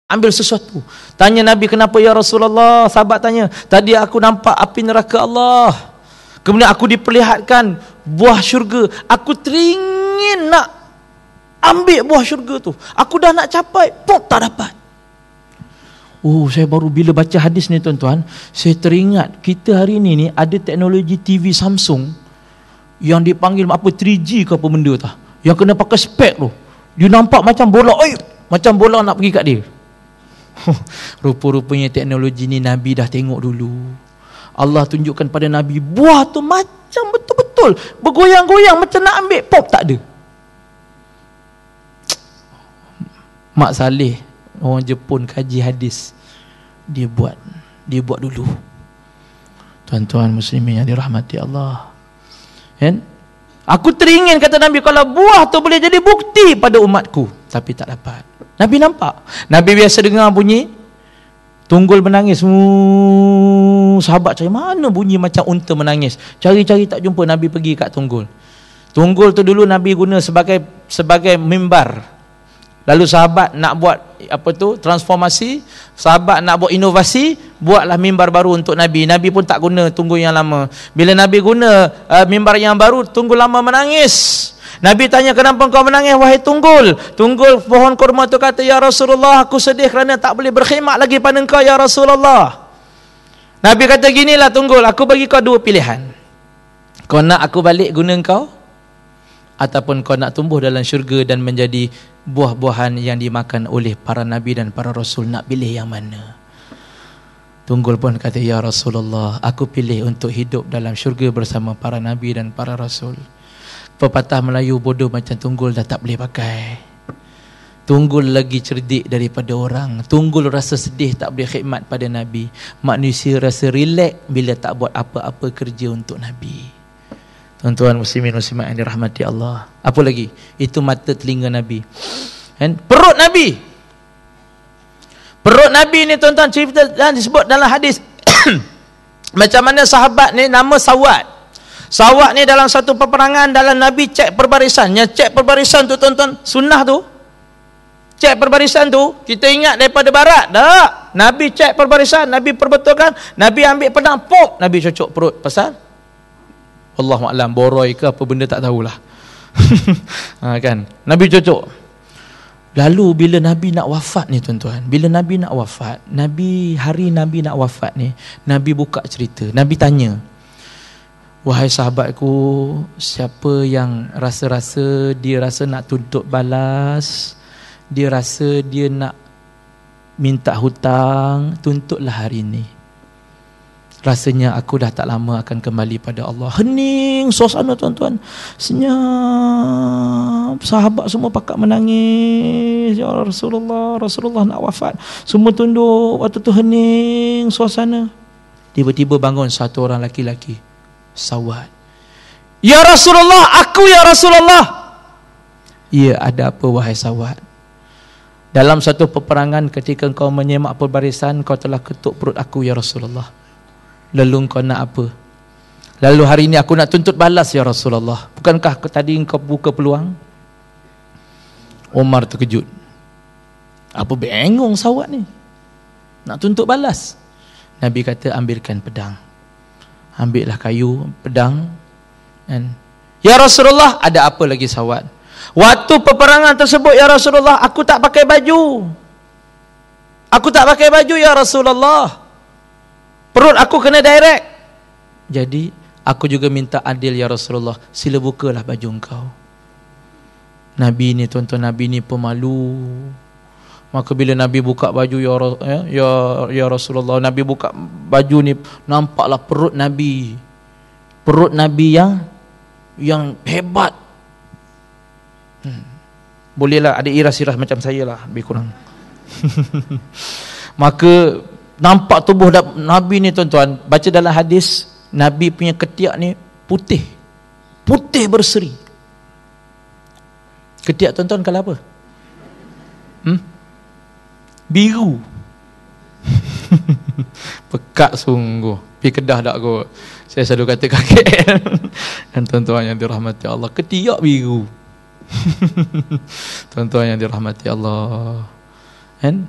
ambil sesuatu. Tanya Nabi, kenapa ya Rasulullah? Sahabat tanya, tadi aku nampak api neraka Allah, kemudian aku diperlihatkan buah syurga, aku teringin nak ambil buah syurga tu, aku dah nak capai, pop tak dapat. Saya baru bila baca hadis ni tuan-tuan, saya teringat kita hari ni ada teknologi TV Samsung yang dipanggil apa 3G ke apa benda tah, yang kena pakai spek tu, dia nampak macam bola, macam bola nak pergi kat dia. Rupa-rupanya teknologi ni Nabi dah tengok dulu. Allah tunjukkan pada Nabi, buah tu macam betul-betul bergoyang-goyang macam nak ambil, pop tak ada. Mak Saleh, orang Jepun kaji hadis, dia buat dulu. Tuan-tuan muslimin yang dirahmati Allah, kan? Aku teringin, kata Nabi, kalau buah tu boleh jadi bukti pada umatku, tapi tak dapat. Nabi nampak. Nabi biasa dengar bunyi tunggul menangis. Sahabat cari mana bunyi macam unta menangis. Cari-cari tak jumpa. Nabi pergi kat tunggul. Tunggul tu dulu Nabi guna sebagai mimbar. Lalu sahabat nak buat transformasi, sahabat nak buat inovasi, buatlah mimbar baru untuk Nabi. Nabi pun tak guna tunggul yang lama. Bila Nabi guna mimbar yang baru, tunggul lama menangis. Nabi tanya, kenapa kau menangis wahai tunggul? Tunggul pohon kurma tu kata, ya Rasulullah, aku sedih kerana tak boleh berkhidmat lagi pada engkau ya Rasulullah. Nabi kata, ginilah tunggul, aku bagi kau dua pilihan. Kau nak aku balik guna engkau, ataupun kau nak tumbuh dalam syurga dan menjadi buah-buahan yang dimakan oleh para Nabi dan para Rasul. Nak pilih yang mana? Tunggul pun kata, ya Rasulullah, aku pilih untuk hidup dalam syurga bersama para Nabi dan para Rasul. Pepatah Melayu, bodoh macam tunggul dah tak boleh pakai. Tunggul lagi cerdik daripada orang. Tunggul rasa sedih tak boleh khidmat pada Nabi. Manusia rasa relax bila tak buat apa-apa kerja untuk Nabi. Tuan-tuan muslimin muslimat yang dirahmati Allah. Apa lagi? Itu mata telinga Nabi. Dan perut Nabi. Perut Nabi ni tuan-tuan cerita dan disebut dalam hadis. Macam mana sahabat ni nama Sawat. Sawat ni dalam satu peperangan, dalam Nabi cek perbarisan. Yang cek perbarisan tu tuan-tuan, sunnah tu. Cek perbarisan tu, kita ingat daripada barat. Tak. Nabi cek perbarisan, Nabi perbetulkan, Nabi ambil pedang, pop, Nabi cocok perut. Pasal? Wallahualam, boroi ke apa benda tak tahulah. Kan? Nabi cocok. Lalu bila Nabi nak wafat ni tuan-tuan, bila Nabi nak wafat, hari Nabi nak wafat ni, Nabi buka cerita. Nabi tanya, wahai sahabatku, siapa yang rasa-rasa dia rasa nak tuntut balas, dia rasa dia nak minta hutang, tuntutlah hari ini. Rasanya aku dah tak lama akan kembali pada Allah. Hening suasana tuan-tuan, senyap. Sahabat semua pakak menangis. Ya Rasulullah, Rasulullah nak wafat. Semua tunduk. Waktu tu hening suasana. Tiba-tiba bangun satu orang laki-laki, Sawat. Ya Rasulullah, aku ya Rasulullah. Ya, ada apa wahai Sawat? Dalam satu peperangan ketika kau menyemak perbarisan, kau telah ketuk perut aku ya Rasulullah. Lalu kau nak apa? Lalu hari ini aku nak tuntut balas ya Rasulullah. Bukankah tadi kau buka peluang? Umar terkejut. Apa bengong Sawat ni? Nak tuntut balas. Nabi kata, ambilkan pedang. Ambillah kayu, pedang. Dan ya Rasulullah, ada apa lagi Sawat? Waktu peperangan tersebut ya Rasulullah, aku tak pakai baju. Aku tak pakai baju ya Rasulullah. Perut aku kena direct. Jadi aku juga minta adil ya Rasulullah. Sila bukalah baju engkau. Nabi ni tuan-tuan, Nabi ni pemalu. Maka bila Nabi buka baju ya Rasulullah, Nabi buka baju ni, nampaklah perut Nabi. Perut Nabi yang hebat. Bolehlah ada iras-iras macam saya lah, lebih kurang. Maka nampak tubuh Nabi ni tuan-tuan. Baca dalam hadis, Nabi punya ketiak ni putih. Putih berseri. Ketiak tuan-tuan kalau apa? Biru. Pekat sungguh. Pergi Kedah tak kot. Saya selalu kata kakek. Dan tuan-tuan yang dirahmati Allah, ketiak biru. Tuan-tuan yang dirahmati Allah. Kan?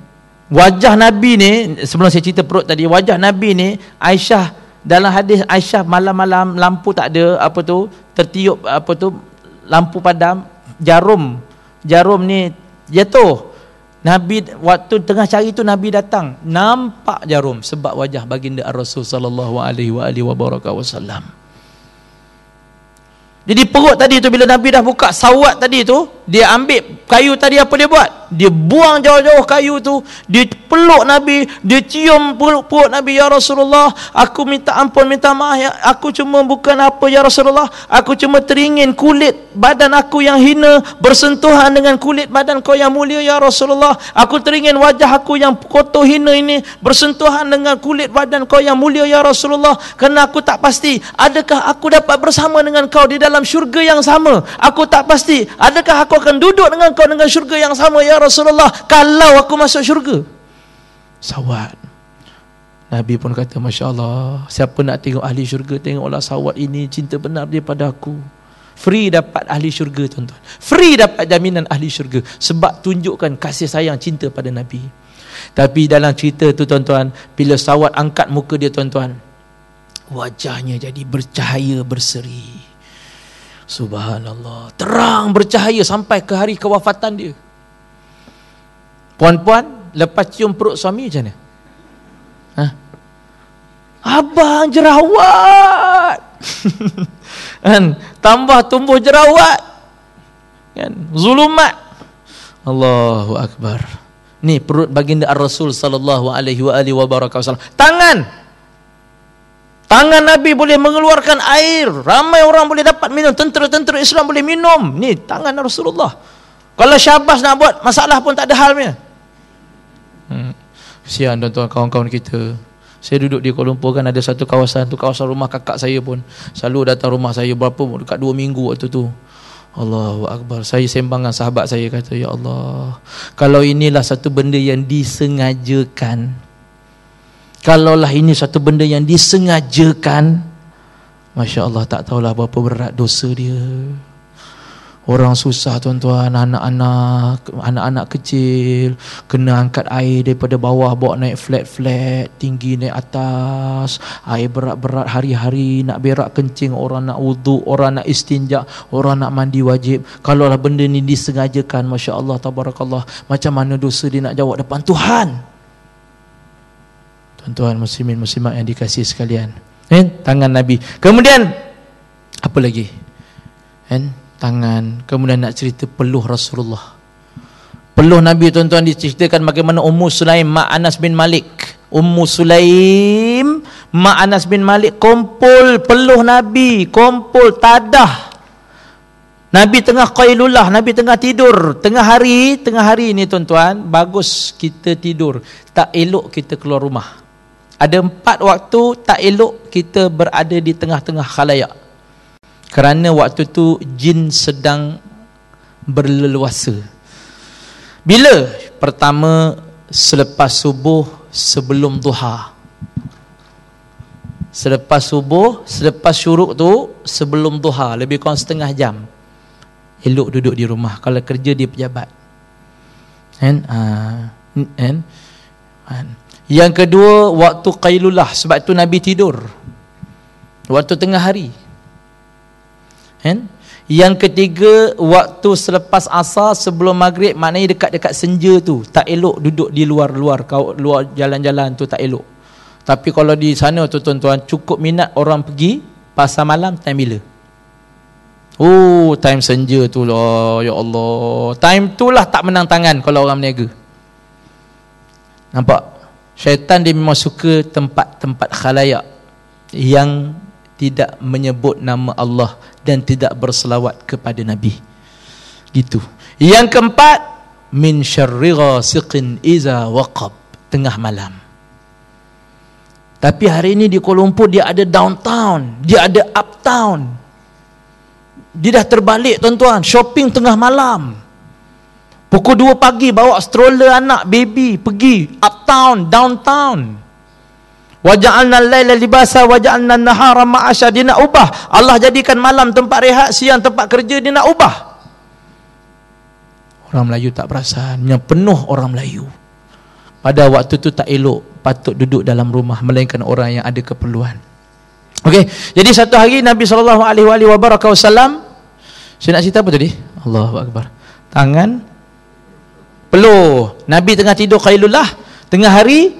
Wajah Nabi ni, sebelum saya cerita perut tadi, wajah Nabi ni, Aisyah, dalam hadis Aisyah, malam-malam lampu tak ada, tertiup lampu padam, jarum ni jatuh. Nabi waktu tengah cari tu, Nabi datang, nampak jarum sebab wajah baginda Rasul sallallahu alaihi wasallam. Jadi perut tadi tu, bila Nabi dah buka sawat tadi tu, dia ambil kayu tadi, apa dia buat? Dia buang jauh-jauh kayu tu, dia peluk Nabi, dia cium perut Nabi. Ya Rasulullah, aku minta ampun, minta maaf ya, aku cuma bukan apa ya Rasulullah, aku cuma teringin kulit badan aku yang hina bersentuhan dengan kulit badan kau yang mulia ya Rasulullah. Aku teringin wajah aku yang kotor hina ini bersentuhan dengan kulit badan kau yang mulia ya Rasulullah, kerana aku tak pasti adakah aku dapat bersama dengan kau di dalam syurga yang sama. Aku tak pasti adakah aku akan duduk dengan kau dengan syurga yang sama ya Rasulullah, kalau aku masuk syurga. Sawat. Nabi pun kata, Masya Allah, siapa nak tengok ahli syurga, tengoklah sawat ini, cinta benar dia pada aku. Free dapat ahli syurga, tuan-tuan. Free dapat jaminan ahli syurga, sebab tunjukkan kasih sayang, cinta pada Nabi. Tapi dalam cerita tu, tuan-tuan, bila sawat angkat muka dia, tuan-tuan, wajahnya jadi bercahaya berseri. Subhanallah, terang bercahaya sampai ke hari kewafatan dia. Puan-puan, lepas cium perut suami macam mana? Abang jerawat. Kan? Tambah tumbuh jerawat. Kan? Zulumat. Allahu Akbar. Ni perut baginda Ar-Rasul sallallahu alaihi wasallam. Tangan Nabi boleh mengeluarkan air. Ramai orang boleh dapat minum. Tentera-tentera Islam boleh minum. Ni tangan Rasulullah. Kalau Syabas nak buat, masalah pun tak ada halnya. Kesian tuan-tuan kawan-kawan kita. Saya duduk di Kuala Lumpur, kan ada satu kawasan tu, kawasan rumah kakak saya pun selalu datang rumah saya, dekat 2 minggu waktu tu. Allahu Akbar. Saya sembang dengan sahabat saya, kata, ya Allah, kalau inilah satu benda yang disengajakan, kalaulah ini satu benda yang disengajakan, Masya Allah, tak tahulah berapa berat dosa dia. Orang susah, tuan-tuan, anak-anak kecil kena angkat air daripada bawah, bawa naik flat-flat, tinggi naik atas, air berat-berat hari-hari, nak berak kencing, orang nak wuduk, orang nak istinja, orang nak mandi wajib. Kalaulah benda ni disengajakan, Masya Allah, tabarakallah, macam mana dosa dia nak jawab depan Tuhan. Tuan-tuan muslimin muslimat yang dikasihi sekalian, tangan Nabi. Kemudian apa lagi? Tangan. Kemudian nak cerita peluh Rasulullah. Peluh Nabi, tuan-tuan, diceritakan bagaimana Ummu Sulaim mak Anas bin Malik. Ummu Sulaim mak Anas bin Malik kumpul peluh Nabi, kumpul tadah. Nabi tengah qailullah, Nabi tengah tidur, tengah hari ni, tuan-tuan, bagus kita tidur, tak elok kita keluar rumah. Ada 4 waktu tak elok kita berada di tengah-tengah khalayak, kerana waktu tu jin sedang berleluasa. Bila? Pertama, selepas subuh, sebelum duha. Selepas subuh, selepas syuruk tu, sebelum duha, lebih kurang setengah jam. Elok duduk di rumah. Kalau kerja di pejabat. Yang kedua, waktu qailullah, sebab tu Nabi tidur waktu tengah hari. Yang ketiga, waktu selepas asar, sebelum maghrib, maknanya dekat-dekat senja tu, tak elok duduk di luar jalan-jalan tu, tak elok. Tapi kalau di sana tu, tuan-tuan, cukup minat orang pergi pasar malam, time bila? Oh, time senja tu lah, ya Allah, time tu lah tak menang tangan kalau orang berniaga. Nampak? Syaitan dia memang suka tempat-tempat khalayak yang tidak menyebut nama Allah dan tidak berselawat kepada Nabi. Gitu. Yang keempat, min syarri ghasiqin iza waqab, tengah malam. Tapi hari ini di Kuala Lumpur dia ada downtown, dia ada uptown. Dia dah terbalik, tuan-tuan, shopping tengah malam. Pukul 2 pagi bawa stroller anak, baby, pergi uptown, downtown. Waja'alna al-laila libasa waja'alna an-nahara ma'asha. Dia nak ubah. Allah jadikan malam tempat rehat, siang tempat kerja, dia nak ubah. Orang Melayu tak perasan, yang penuh orang Melayu. pada waktu tu tak elok patut duduk dalam rumah, melainkan orang yang ada keperluan. Okey, jadi satu hari Nabi SAW, saya nak cerita apa tadi? Allahu Akbar. Tangan peluh. Nabi tengah tidur qailullah, tengah hari,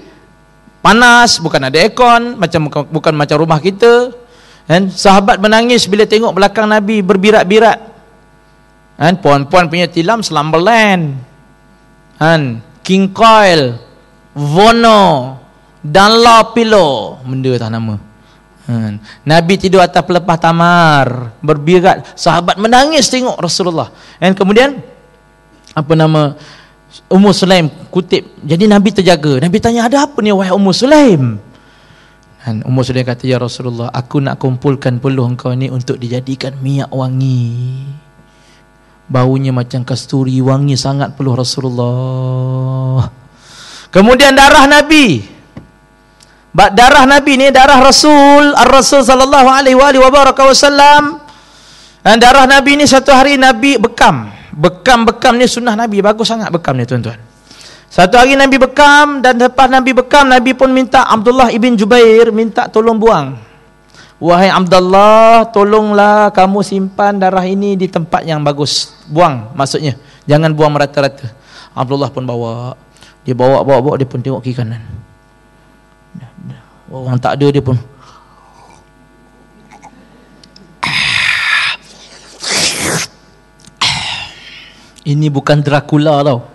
panas, bukan ada aircon, bukan macam rumah kita. Kan? Sahabat menangis bila tengok belakang Nabi berbirat-birat. Kan? Puan-puan punya tilam Slumberland. Kan? King Coil, Vono, Dunlop Pillow, benda tak nama. Nabi tidur atas pelepah tamar, berbirat. Sahabat menangis tengok Rasulullah. Dan kemudian apa nama, Ummu Sulaim kutip. Jadi Nabi terjaga. Nabi tanya, ada apa ni wahai Ummu Sulaim? Dan Ummu Sulaim kata, ya Rasulullah, aku nak kumpulkan peluh engkau ni untuk dijadikan minyak wangi. Baunya macam kasturi, wangi sangat peluh Rasulullah. Kemudian darah Nabi. Darah Nabi ni darah Rasul, Ar-Rasul sallallahu alaihi wasallam. Dan darah Nabi ni satu hari Nabi bekam. Bekam ni sunnah Nabi, bagus sangat bekam ni tuan-tuan. Satu hari Nabi bekam, dan lepas Nabi bekam, Nabi pun minta Abdullah ibn Jubair minta tolong buang. Wahai Abdullah, tolonglah kamu simpan darah ini di tempat yang bagus. Buang maksudnya, jangan buang merata-rata. Abdullah pun bawa. Dia bawa, dia pun tengok kiri kanan. Orang tak ada, dia pun ini bukan Dracula tau.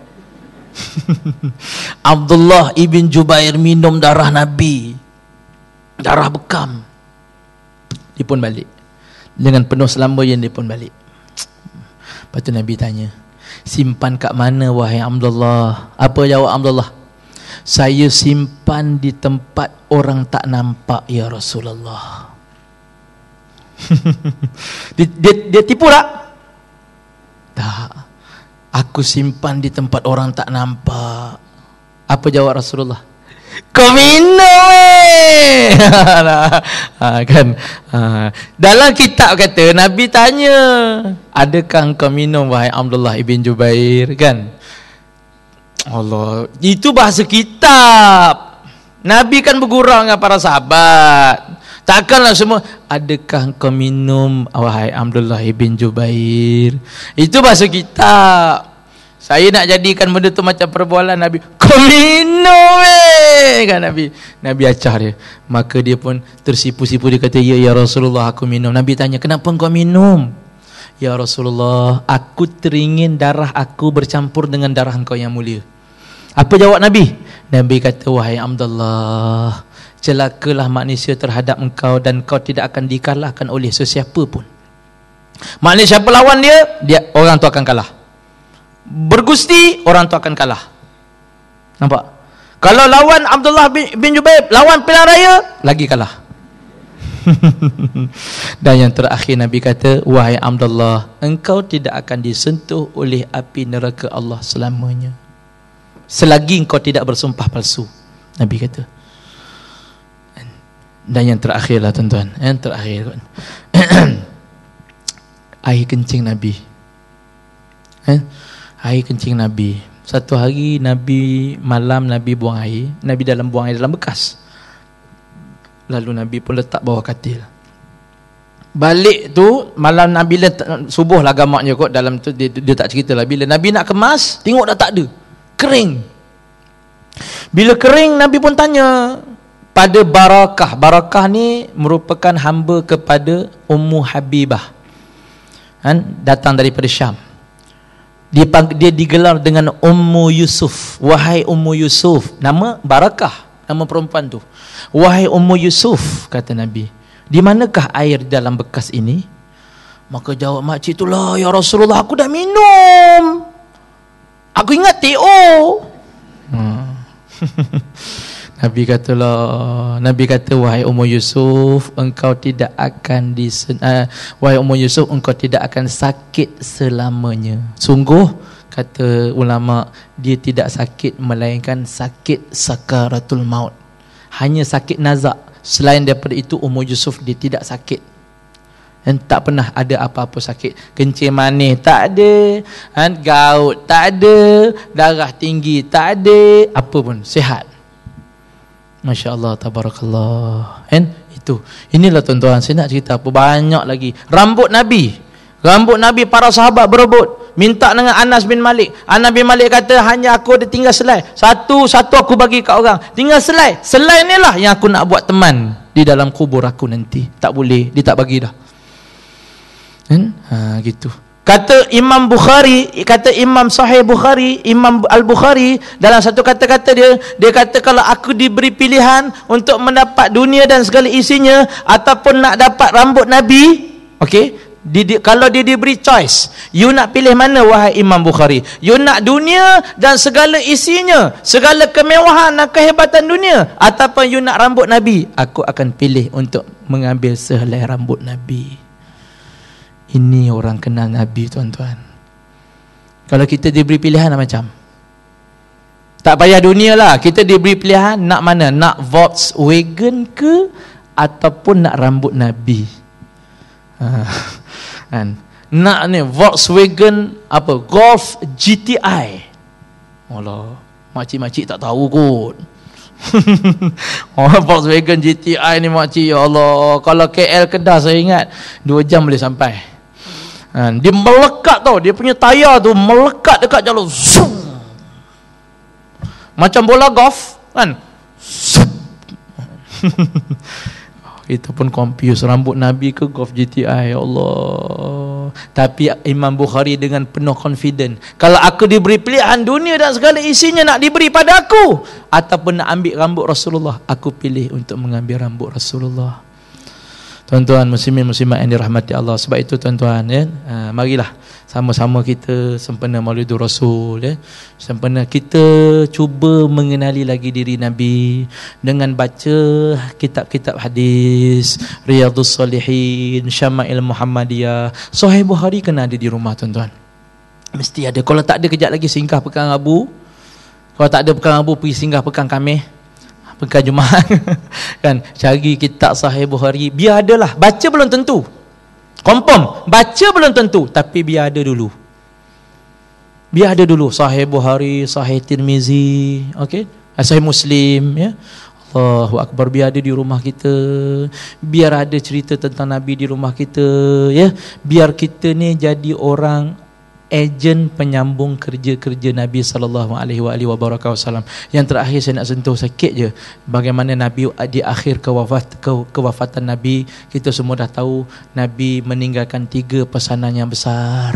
Abdullah ibn Jubair minum darah Nabi, darah bekam. Dia pun balik dengan penuh selamba-yang, dia pun balik. Lepas tu Nabi tanya, simpan kat mana wahai Abdullah? Apa jawab Abdullah? Saya simpan di tempat orang tak nampak ya Rasulullah. dia tipu tak? Tak. Aku simpan di tempat orang tak nampak. Apa jawab Rasulullah? Kau minum kan? Dalam kitab kata, Nabi tanya, adakah kau minum wahai Abdullah ibn Jubair? Kan? Allah, itu bahasa kitab. Nabi kan bergurau dengan para sahabat. Takkanlah semua, adakah kau minum wahai Abdullah ibn Jubair? Itu bahasa kitab. Saya nak jadikan benda tu macam perbualan Nabi. Kau minum kan Nabi acah dia. Maka dia pun tersipu-sipu, dia kata, ya Rasulullah, aku minum. Nabi tanya, kenapa kau minum? Ya Rasulullah, aku teringin darah aku bercampur dengan darah engkau yang mulia. Apa jawab Nabi? Nabi kata, wahai Abdullah, celakalah manusia terhadap engkau, dan kau tidak akan dikalahkan oleh sesiapa pun. Maknanya siapa lawan dia, orang tu akan kalah. Bergusti, orang tu akan kalah. Nampak? Kalau lawan Abdullah bin Jubair, lawan pilihan raya, lagi kalah. Dan yang terakhir Nabi kata, wahai Abdullah, engkau tidak akan disentuh oleh api neraka Allah selamanya, selagi engkau tidak bersumpah palsu. Nabi kata. Dan yang terakhir lah tuan-tuan, yang terakhir air kencing Nabi. Air kencing Nabi. Satu hari Nabi malam, Nabi buang air. Nabi buang air dalam bekas. Lalu Nabi pun letak bawah katil. Balik tu malam Nabi subuh lah gamaknya kot dalam tu, dia tak cerita lah. Bila Nabi nak kemas, tengok dah tak ada, kering. Bila kering, Nabi pun tanya pada Barakah. Barakah ni merupakan hamba kepada Ummu Habibah, datang daripada Syam. Dia digelar dengan Ummu Yusuf. Wahai Ummu Yusuf, nama Barakah, nama perempuan tu. Wahai Ummu Yusuf, kata Nabi, di manakah air dalam bekas ini? Maka jawab makcik tu, lah ya Rasulullah, aku dah minum, aku ingat TO. Nabi kata, wahai Ummu Yusuf, engkau tidak akan wahai Ummu Yusuf, engkau tidak akan sakit selamanya. Sungguh, kata ulama, dia tidak sakit melainkan sakit sakaratul maut. Hanya sakit nazak. Selain daripada itu, Ummu Yusuf dia tidak sakit. Dan tak pernah ada apa-apa sakit. Kencing manis tak ada, gout tak ada, darah tinggi tak ada, apa pun sihat. Masya-Allah, tabarakallah. Itu. Inilah tuan-tuan, saya nak cerita apa banyak lagi. Rambut Nabi para sahabat berebut. Minta dengan Anas bin Malik. Anas bin Malik kata, hanya aku ada tinggal selai. Satu aku bagi kat orang. Tinggal selai. Selai inilah yang aku nak buat teman di dalam kubur aku nanti. Tak boleh, dia tak bagi dah. Gitu. Kata Imam Bukhari, kata Imam Sahih Bukhari, Imam Al-Bukhari, dalam satu kata-kata dia kata, kalau aku diberi pilihan untuk mendapat dunia dan segala isinya, ataupun nak dapat rambut Nabi, okey, kalau dia diberi choice, you nak pilih mana wahai Imam Bukhari? You nak dunia dan segala isinya, segala kemewahan dan kehebatan dunia, ataupun you nak rambut Nabi? Aku akan pilih untuk mengambil sehelai rambut Nabi. Ini orang kenal Nabi, tuan-tuan. Kalau kita diberi pilihan macam, tak payah dunia lah, kita diberi pilihan nak mana? Nak Volkswagen ke ataupun nak rambut Nabi? Nak ni Volkswagen apa? Golf GTI. Allah, makcik-makcik tak tahu kot. Volkswagen GTI ni makcik, ya Allah, kalau KL Kedah saya ingat 2 jam boleh sampai. Dia melekat tau, dia punya tayar tu melekat dekat jalur, zoom. Macam bola golf kan. Itu pun confuse, rambut Nabi ke golf GTI, ya Allah. Tapi Imam Bukhari dengan penuh confident, kalau aku diberi pilihan dunia dan segala isinya nak diberi pada aku, ataupun nak ambil rambut Rasulullah, aku pilih untuk mengambil rambut Rasulullah. Tuan-tuan muslimin muslimat yang dirahmati Allah. Sebab itu tuan-tuan, marilah sama-sama kita sempena Maulidur Rasul, sempena kita cuba mengenali lagi diri Nabi dengan baca kitab-kitab hadis, Riyadhus Salihin, Syama'il Muhammadiyah. Sahih Bukhari kena ada di rumah, tuan-tuan. Mesti ada. Kalau tak ada, kejap lagi singgah pekan Abu. Kalau tak ada pekan Abu, pergi singgah pekan Khamis, pekan Jumaat. Kan, cari kitab Sahih Bukhari. Biar adalah, baca belum tentu, confirm baca belum tentu, tapi biar ada dulu. Biar ada dulu Sahih Bukhari, Sahih Tirmizi, okey, Sahih Muslim, ya. Allahu Akbar, biar ada di rumah kita. Biar ada cerita tentang Nabi di rumah kita, ya. Biar kita ni jadi orang ejen penyambung kerja-kerja Nabi SAW. Yang terakhir saya nak sentuh sikit je, bagaimana Nabi di akhir kewafatan Nabi. Kita semua dah tahu Nabi meninggalkan 3 pesanan yang besar.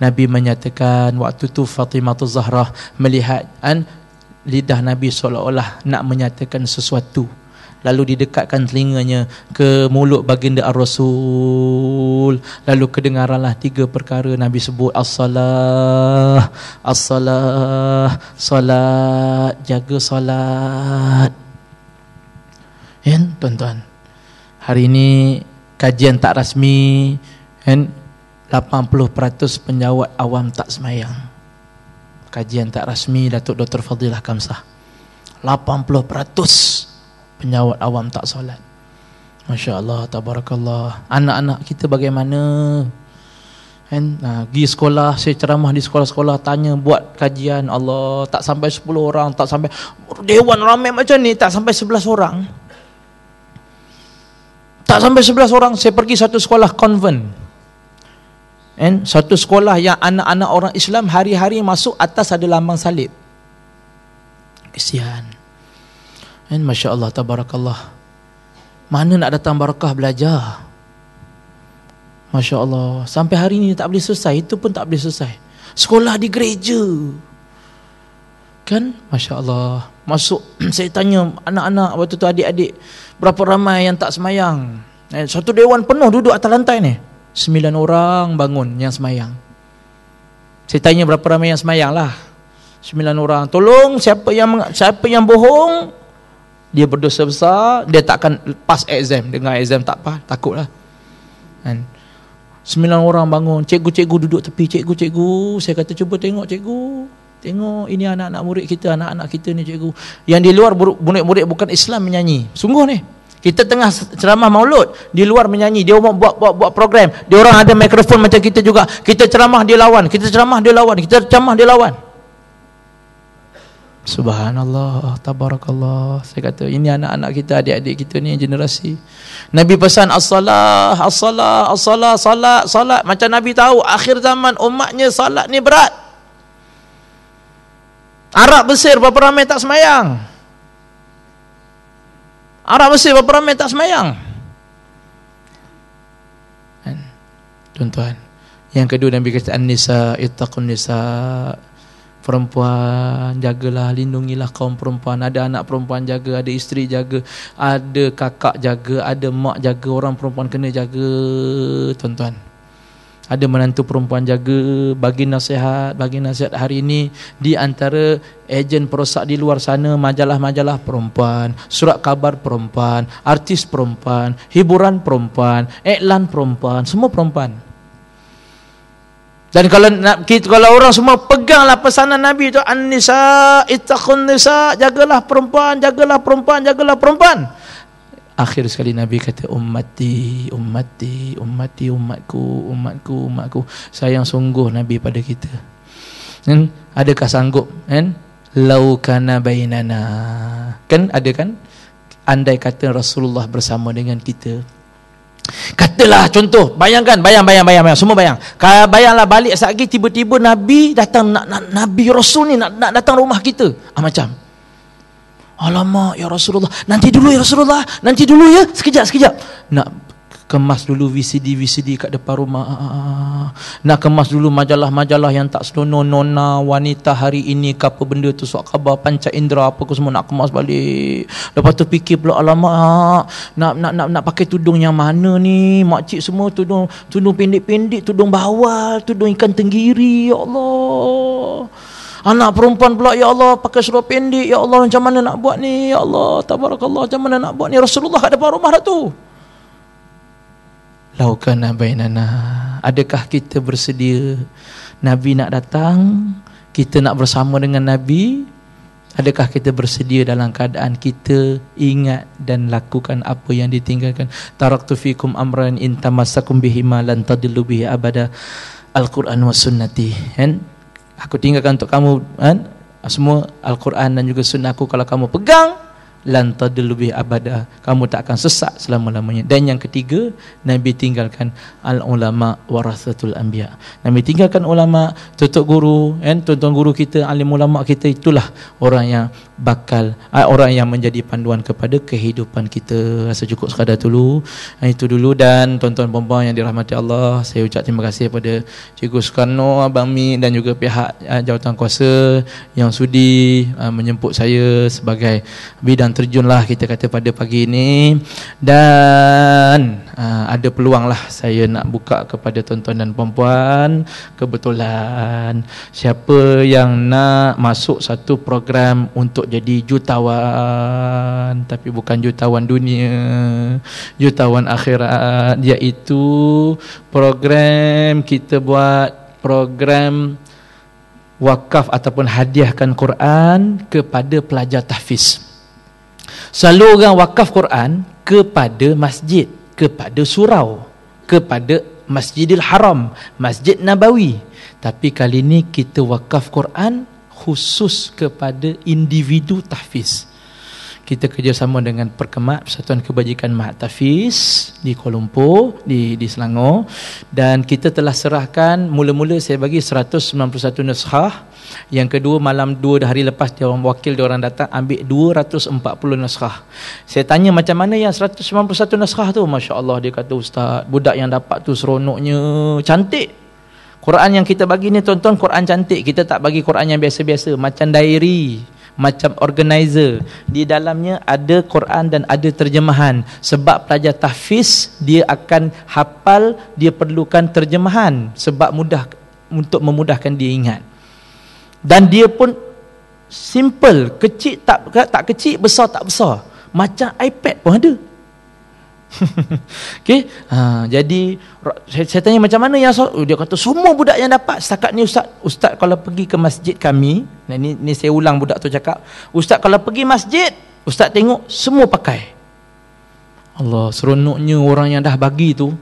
Nabi menyatakan waktu tu Fatimah Zahra melihat lidah Nabi seolah-olah nak menyatakan sesuatu, lalu didekatkan telinganya ke mulut baginda Ar-Rasul, lalu kedengaranlah 3 perkara Nabi sebut, as-salah, as-salah, salat, jaga salat. Ya, tuan-tuan, hari ini kajian tak rasmi, 80% penjawat awam tak semayang. Kajian tak rasmi Datuk Dr. Fadilah Kamsah, 80% penyawat awam tak solat. Masya Allah, tabarakallah. Anak-anak kita bagaimana? Pergi sekolah, saya ceramah di sekolah-sekolah, tanya buat kajian, Allah, tak sampai 10 orang, tak sampai dewan ramai macam ni, tak sampai 11 orang. Tak sampai 11 orang. Saya pergi satu sekolah convent, satu sekolah yang anak-anak orang Islam hari-hari masuk, atas ada lambang salib. Kesian. Masya Allah, tabarakallah. Mana nak datang barakah belajar? Masya Allah. Sampai hari ini tak boleh selesai. Itu pun tak boleh selesai. Sekolah di gereja, kan? Masya Allah. Masuk, saya tanya anak-anak waktu tu, adik-adik, berapa ramai yang tak semayang? Satu dewan penuh duduk atas lantai ni. 9 orang bangun yang semayang. Saya tanya berapa ramai yang semayang lah. 9 orang. Tolong, siapa yang bohong, dia berdosa besar, dia takkan pass exam. Dengar exam tak apa, takutlah. 9 orang bangun, cikgu-cikgu duduk tepi, cikgu-cikgu, saya kata cuba tengok cikgu, tengok ini anak-anak murid kita, anak-anak kita ni cikgu. Yang di luar murid-murid bukan Islam menyanyi. Sungguh ni, Kita tengah ceramah maulud, di luar menyanyi, dia orang buat program. Dia orang ada mikrofon macam kita juga. Kita ceramah dia lawan, kita ceramah dia lawan, kita ceramah dia lawan. Subhanallah, tabarakallah. Saya kata ini anak-anak kita, adik-adik kita ni generasi. Nabi pesan as-salah, as-salah, as-salah, salat. Macam Nabi tahu akhir zaman umatnya salat ni berat. Arab Mesir berapa ramai tak semayang? Arab Mesir berapa ramai tak semayang? Tuan-tuan. Yang kedua Nabi kata an-nisa ittaqun nisa. Perempuan, jagalah, lindungilah kaum perempuan. Ada anak perempuan jaga, ada isteri jaga, ada kakak jaga, ada mak jaga. Orang perempuan kena jaga, tuan-tuan. Ada menantu perempuan jaga. Bagi nasihat hari ini, di antara ejen perosak di luar sana, majalah-majalah perempuan, surat khabar perempuan, artis perempuan, hiburan perempuan, iklan perempuan, semua perempuan. Dan kalau orang semua peganglah pesanan Nabi itu, an-nisa ittaqun nisa, jagalah perempuan, jagalah perempuan, jagalah perempuan. Akhir sekali Nabi kata ummati, ummati, ummati, umatku, umatku, umatku. Sayang sungguh Nabi pada kita. Kan adakah sanggup kan? Lau kana bainana. Kan ada kan? Andai kata Rasulullah bersama dengan kita. Katalah contoh, bayangkan, bayang, semua bayang. Bayanglah balik saat lagi tiba-tiba Nabi datang, Nabi Rasul ni nak datang rumah kita. Macam, alamak ya Rasulullah, nanti dulu ya Rasulullah, nanti dulu ya, sekejap. Nak kemas dulu VCD kat depan rumah. Nak kemas dulu majalah-majalah yang tak senonoh, nona, wanita hari ini, apa benda tu, surat khabar, panca indera, apa semua nak kemas balik. Lepas tu fikir pula, alamak, nak pakai tudung yang mana ni? Makcik semua tudung pendek-pendek, tudung bawal, tudung ikan tenggiri, ya Allah. Anak perempuan pula, ya Allah, pakai seluar pendek, ya Allah, macam mana nak buat ni? Ya Allah, tabarakallah, macam mana nak buat ni? Rasulullah kat depan rumah dah tu. Laukana bainana. Adakah kita bersedia? Nabi nak datang, kita nak bersama dengan Nabi. Adakah kita bersedia dalam keadaan kita ingat dan lakukan apa yang ditinggalkan? Taraktu fikum amran in tamassakum bihima lan tadillu bihi abada. Al-Quran wa sunnati. Kan? Aku tinggalkan untuk kamu kan? Semua Al-Quran dan juga sunnahku. Kalau kamu pegang, lan tadillu bihi abada, kamu tak akan sesat selama-lamanya. Dan yang ketiga, Nabi tinggalkan al-ulama warasatul anbiya. Nabi tinggalkan ulama, tutup guru, kan, tuan-tuan guru kita, alim ulama kita, itulah orang yang bakal orang yang menjadi panduan kepada kehidupan kita. Rasa cukup sekadar dulu. Itu dulu. Dan tuan-tuan puan-puan yang dirahmati Allah, saya ucap terima kasih kepada Cikgu Soekarno, Abang Mi dan juga pihak jawatankuasa yang sudi menjemput saya sebagai bidang terjunlah kita kata pada pagi ini. Dan ada peluang lah saya nak buka kepada tuan-tuan dan puan-puan. Kebetulan siapa yang nak masuk satu program untuk jadi jutawan, tapi bukan jutawan dunia, jutawan akhirat, iaitu program kita buat program wakaf ataupun hadiahkan Quran kepada pelajar tahfiz. Selalu orang wakaf Quran kepada masjid, kepada surau, kepada Masjidil Haram, Masjid Nabawi. Tapi kali ini kita wakaf Quran khusus kepada individu tahfiz. Kita kerjasama dengan Perkemat, Persatuan Kebajikan Mahat Tahfiz di Kuala Lumpur, di Selangor. Dan kita telah serahkan, mula-mula saya bagi 191 naskah. Yang kedua, malam 2 hari lepas dia orang wakil, dia orang datang ambil 240 naskah. Saya tanya macam mana yang 191 naskah tu? Masya Allah, dia kata, Ustaz, budak yang dapat tu seronoknya, cantik. Quran yang kita bagi ni tuan-tuan, Quran cantik. Kita tak bagi Quran yang biasa-biasa, macam diary, macam organizer. Di dalamnya ada Quran dan ada terjemahan. Sebab pelajar tahfiz, dia akan hafal, dia perlukan terjemahan sebab mudah, untuk memudahkan dia ingat. Dan dia pun simple, kecil tak kecil, besar tak besar, macam iPad pun ada. Okey, jadi saya tanya macam mana yang dia kata semua budak yang dapat. Setakat ni ustaz kalau pergi ke masjid kami, ni saya ulang budak tu cakap, ustaz kalau pergi masjid, ustaz tengok semua pakai. Allah, seronoknya orang yang dah bagi tu,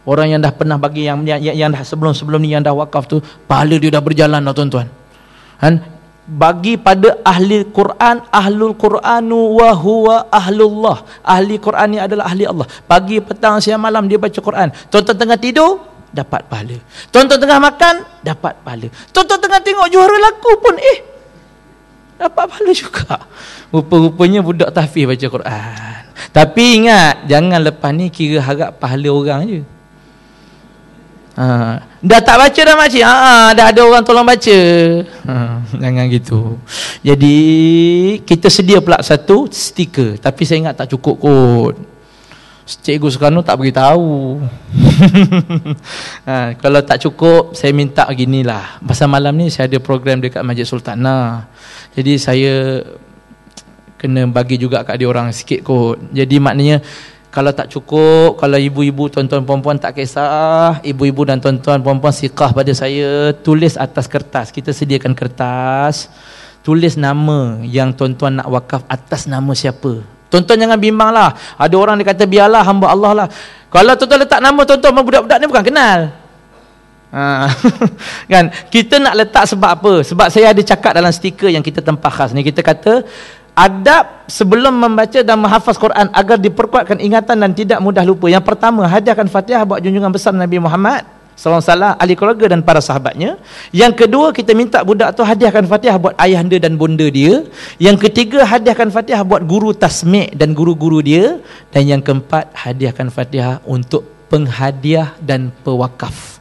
orang yang dah pernah bagi, yang dah sebelum ni yang dah wakaf tu, pahala dia dah berjalan dah tuan-tuan. Kan? Bagi pada ahli Quran, ahlul Quranu wa huwa ahlullah. Ahli Quran ni adalah ahli Allah. Pagi, petang, siang, malam dia baca Quran. Tuan-tuan tengah tidur, dapat pahala. Tuan-tuan tengah makan, dapat pahala. Tuan-tuan tengah tengok juara laku pun, dapat pahala juga. Rupa-rupanya budak tahfiz baca Quran. Tapi ingat, jangan lepas ni kira harap pahala orang je. Dah tak baca dah makcik, dah ada orang tolong baca. Jangan gitu. Jadi kita sedia pula satu stiker, tapi saya ingat tak cukup kot. Cikgu Soekarno tak beritahu. Kalau tak cukup, saya minta ginilah. Pasal malam ni saya ada program dekat Masjid Sultanah. Jadi saya kena bagi juga kat dia orang sikit kot. Jadi maknanya kalau tak cukup, kalau ibu-ibu, tuan-tuan, puan-puan tak kisah, ibu-ibu dan tuan-tuan, puan-puan siqah pada saya, tulis atas kertas. Kita sediakan kertas, tulis nama yang tuan-tuan nak wakaf atas nama siapa. Tuan-tuan jangan bimbang lah. Ada orang dia kata biarlah hamba Allah lah. Kalau tuan-tuan letak nama tuan-tuan sama budak-budak ni bukan kenal. Kan? Kita nak letak sebab apa? Sebab saya ada cakap dalam stiker yang kita tempah khas ni, kita kata adab sebelum membaca dan menghafaz Quran agar diperkuatkan ingatan dan tidak mudah lupa. Yang pertama, hadiahkan Fatihah buat junjungan besar Nabi Muhammad sallallahu alaihi wasallam, ahli keluarga dan para sahabatnya. Yang kedua, kita minta budak tu hadiahkan Fatihah buat ayahanda dan bonda dia. Yang ketiga, hadiahkan Fatihah buat guru tasmi' dan guru-guru dia. Dan yang keempat, hadiahkan Fatihah untuk penghadiah dan pewakaf.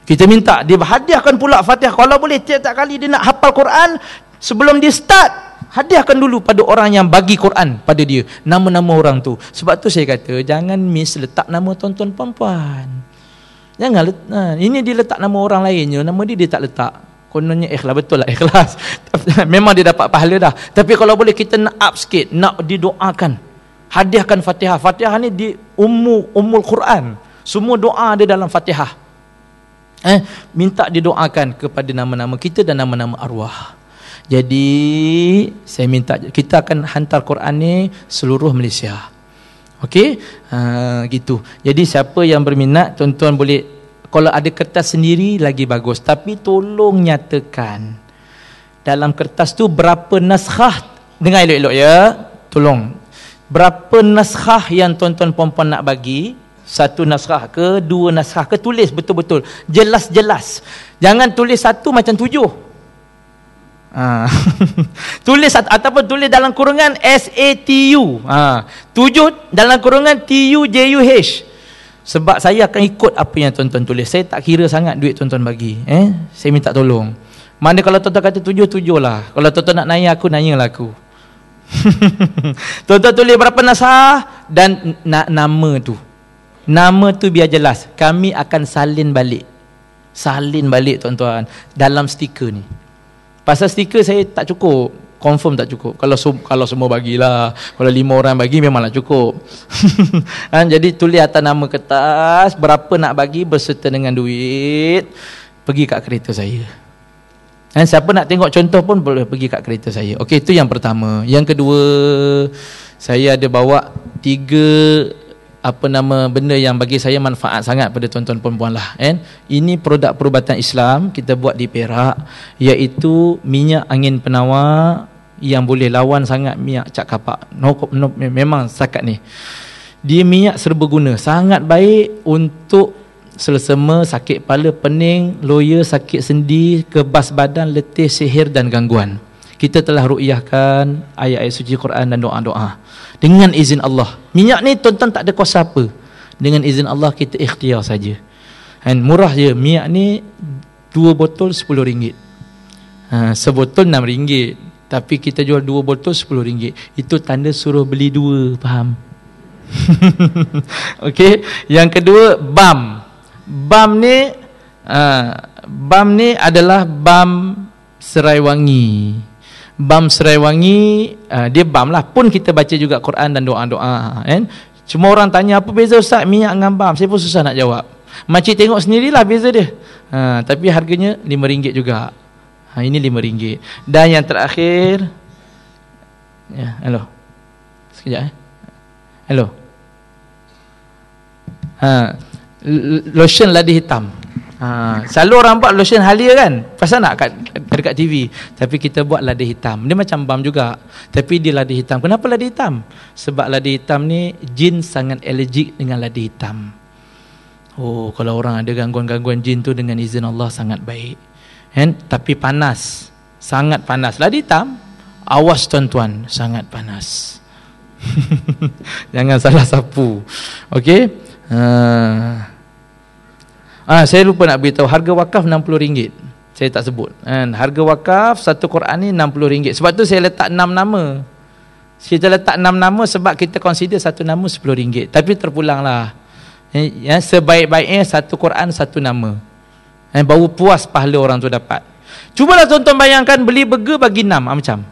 Kita minta dia hadiahkan pula Fatihah. Kalau boleh tiap-tiap kali dia nak hafal Quran, sebelum dia start, hadiahkan dulu pada orang yang bagi Quran pada dia, nama-nama orang tu. Sebab tu saya kata jangan miss letak nama tuan-tuan puan-puan. Jangan ini dia letak nama orang lainnya, nama dia tak letak. Kononnya ikhlas, betul lah ikhlas. Memang dia dapat pahala dah. Tapi kalau boleh kita nak up sikit, nak didoakan. Hadiahkan Fatihah. Fatihah ni di ummul Quran. Semua doa ada dalam Fatihah. Minta didoakan kepada nama-nama kita dan nama-nama arwah. Jadi saya minta kita akan hantar Quran ni seluruh Malaysia. Okey, gitu. Jadi siapa yang berminat, tuan-tuan boleh, kalau ada kertas sendiri lagi bagus, tapi tolong nyatakan dalam kertas tu berapa naskah. Dengar elok-elok ya, tolong. Berapa naskah yang tuan-tuan puan-puan nak bagi? Satu naskah ke, dua naskah ke, tulis betul-betul, jelas-jelas. Jangan tulis satu macam 7. Tulis ataupun tulis dalam kurungan SATU, 7 dalam kurungan TUJUH. Sebab saya akan ikut apa yang tuan-tuan tulis. Saya tak kira sangat duit tuan-tuan bagi. Saya minta tolong. Mana kalau tuan-tuan kata 7 lah. Kalau tuan-tuan nak nanya aku, nanyalah aku. Tuan-tuan tulis berapa naskah dan nama tu. Nama tu biar jelas. Kami akan salin balik. Salin balik tuan-tuan dalam stiker ni. Pasal stiker saya tak cukup, confirm tak cukup. Kalau semua bagilah, kalau 5 orang bagi memanglah cukup. Jadi tulis atas nama kertas, berapa nak bagi berserta dengan duit, pergi kat kereta saya. Siapa nak tengok contoh pun boleh pergi kat kereta saya. Okey, itu yang pertama. Yang kedua, saya ada bawa 3 benda yang bagi saya manfaat sangat pada tuan-tuan puan-puan lah. Ini produk perubatan Islam kita buat di Perak, iaitu minyak angin penawar yang boleh lawan sangat minyak cak kapak. Memang setakat ni dia minyak serbaguna, sangat baik untuk selesema, sakit kepala, pening, loya, sakit sendi, kebas badan, letih, sihir dan gangguan. Kita telah ru'yahkan ayat-ayat suci Quran dan doa-doa dengan izin Allah. Minyak ni tuan-tuan tak ada kuasa apa. Dengan izin Allah kita ikhtiar saja. Murah je. Minyak ni 2 botol RM10. Sebotol RM6. Tapi kita jual 2 botol RM10. Itu tanda suruh beli 2, faham? Okey. Yang kedua, BAM. BAM ni adalah BAM Serai Wangi. BAM Serai Wangi, dia BAM lah, pun kita baca juga Quran dan doa-doa. Cuma orang tanya apa beza Ustaz minyak dengan BAM, saya pun susah nak jawab. Makcik tengok sendirilah beza dia. Tapi harganya RM5 juga. Ini RM5. Dan yang terakhir, halo, sekejap Hello. Lotion lada hitam. Selalu orang buat lotion Halia kan, pasal nak dekat TV, tapi kita buat lada hitam. Dia macam balm juga, tapi dia lada hitam. Kenapa lada hitam? Sebab lada hitam ni jin sangat alergik dengan lada hitam. Oh, kalau orang ada gangguan-gangguan jin tu, dengan izin Allah sangat baik kan? Tapi panas, sangat panas. Lada hitam, awas tuan-tuan, sangat panas. Jangan salah sapu. Okey. Saya lupa nak beritahu, harga wakaf RM60. Saya tak sebut. Harga wakaf satu Quran ni RM60. Sebab tu saya letak 6 nama. Kita letak 6 nama sebab kita consider satu nama RM10. Tapi terpulanglah. Sebaik-baiknya satu Quran satu nama. Baru puas pahala orang tu dapat. Cubalah tuan-tuan bayangkan beli burger bagi 6 macam.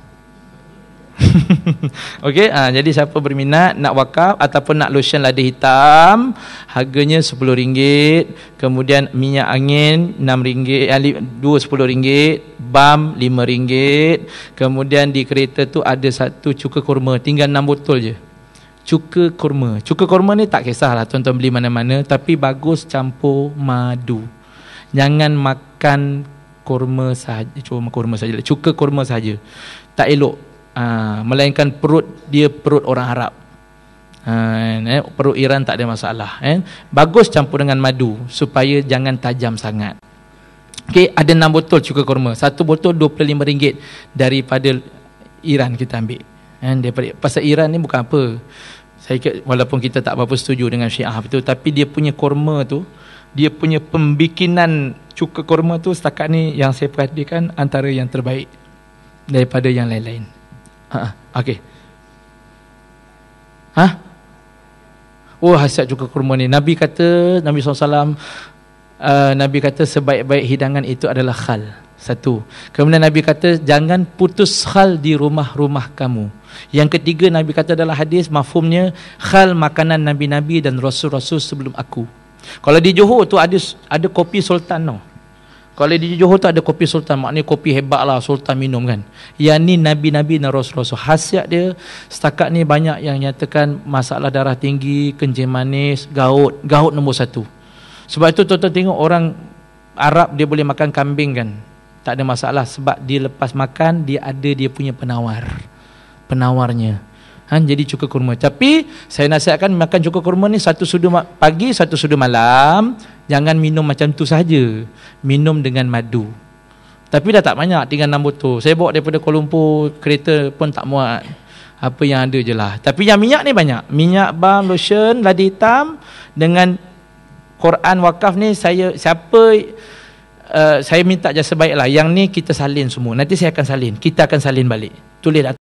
Okey, jadi siapa berminat nak wakaf ataupun nak lotion lada hitam, harganya RM10. Kemudian minyak angin RM6, dua RM10, balm RM5. Kemudian di kereta tu ada satu cuka kurma, tinggal 6 botol je. Cuka kurma. Cuka kurma ni tak kisahlah tuan-tuan beli mana-mana, tapi bagus campur madu. Jangan makan kurma saja, cuma kurma saja. Cuka kurma saja. Tak elok. Melainkan perut dia perut orang Arab. Perut Iran tak ada masalah. Bagus campur dengan madu supaya jangan tajam sangat. Okey, ada 6 botol cuka kurma. Satu botol RM25 daripada Iran kita ambil. Daripada, pasal Iran ni bukan apa. Walaupun kita tak berapa setuju dengan Syiah betul, tapi dia punya kurma tu, dia punya pembikinan cuka kurma tu setakat ni yang saya perhatikan antara yang terbaik daripada yang lain-lain. Okey. Oh, hasiat cuka kurma ni. Nabi SAW, Nabi kata sebaik-baik hidangan itu adalah khal. Satu. Kemudian Nabi kata jangan putus khal di rumah-rumah kamu. Yang ketiga Nabi kata adalah hadis, mafhumnya khal makanan Nabi-Nabi dan Rasul-Rasul sebelum aku. Kalau di Johor tu ada kopi sultan no. Kalau di Johor tu ada kopi sultan, maknanya kopi hebat lah sultan minum kan. Yang ni Nabi-Nabi dan Rasul-Rasul. Khasiat dia setakat ni banyak yang nyatakan masalah darah tinggi, kencing manis, gout nombor 1. Sebab itu tuan-tuan tengok orang Arab dia boleh makan kambing kan, tak ada masalah sebab dia lepas makan dia ada dia punya penawarnya. Jadi cuka kurma. Tapi saya nasihatkan makan cuka kurma ni satu sudu pagi, satu sudu malam. Jangan minum macam tu saja. Minum dengan madu. Tapi dah tak banyak, tinggal 6 botol. Saya bawa daripada Kuala Lumpur, kereta pun tak muat. Apa yang ada je lah. Tapi yang minyak ni banyak. Minyak, balm, lotion, lada hitam dengan Quran wakaf ni saya minta jasa baik lah. Yang ni kita salin semua. Nanti saya akan salin. Kita akan salin balik. Tulis